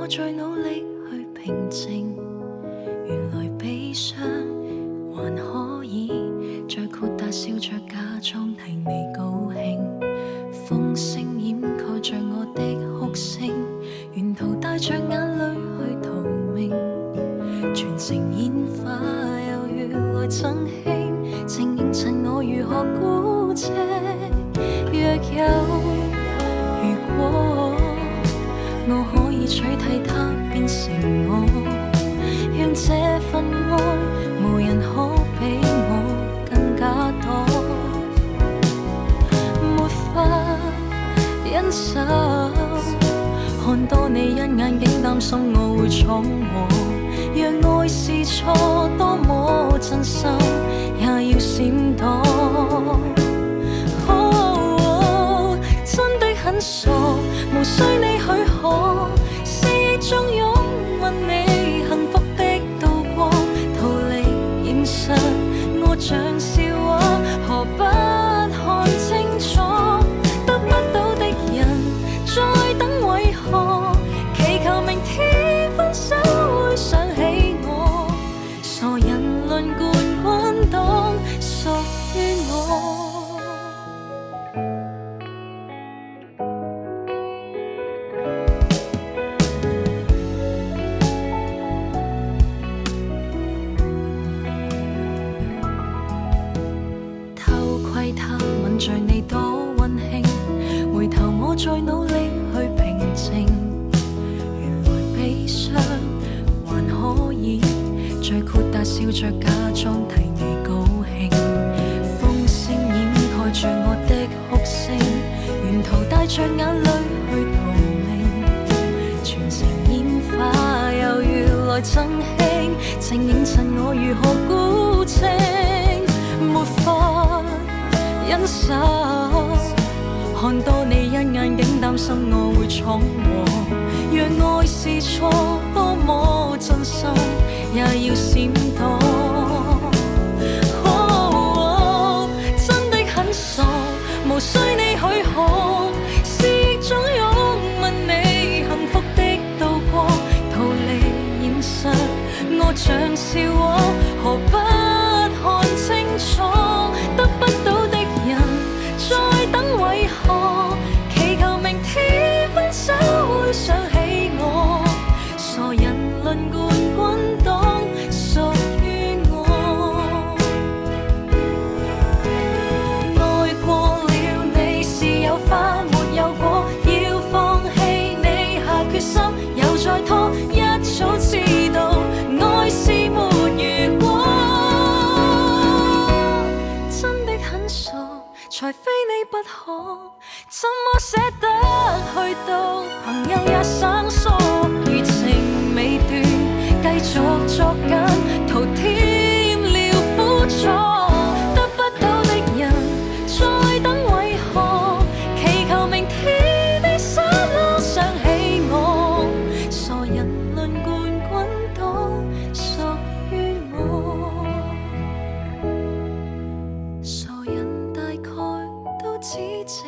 我在努力去平靜，原來悲傷還可以再豁達笑着假裝替你高興，風聲掩蓋着我的哭聲，沿途帶着眼淚去逃命，全城煙花又如來贈慶，靜影襯我如何孤寂。若有如果我可以取替他變成我，讓這份愛無人可比我更加多，沒法忍受看多你一眼，竟擔心我會闖禍。若愛是錯，多麼真心也要閃躲。真的很傻，無需你許可，思憶中擁吻你，幸福的度過，逃離現實，我像笑話，何不看清楚？得不到的人再等為何？祈求明天分手會想起我，傻人輪貫滾動，屬於我。他吻着你多溫馨，回頭我再努力去平靜，原來悲傷還可以再豁達笑着假裝替你高興，風聲掩蓋着我的哭聲，沿途帶着眼淚去逃命，全城煙花又如來贈慶，靜影襯我如何孤清，沒法忍受看多你一眼，竟擔心我會闖禍。若愛是錯，多麼真心也要閃躲。真的很傻，無需你許可，思憶中擁吻你，幸福的度過，逃離現實，我像笑話，何不看清楚？得不到的再等為何？祈求明天分手會想起我，傻人輪貫滾動，屬於我。愛過了你是有花沒有果，要放棄你下決心又再拖，一早知道愛是沒如果，真的很傻，才非你不可，怎麼捨得去到朋友也生疏，餘情未斷，繼續作緊，徒添了苦楚。得不到的人再等為何？祈求明天的沙漏想起我，傻人輪貫滾動，屬於我。傻人大概都只剩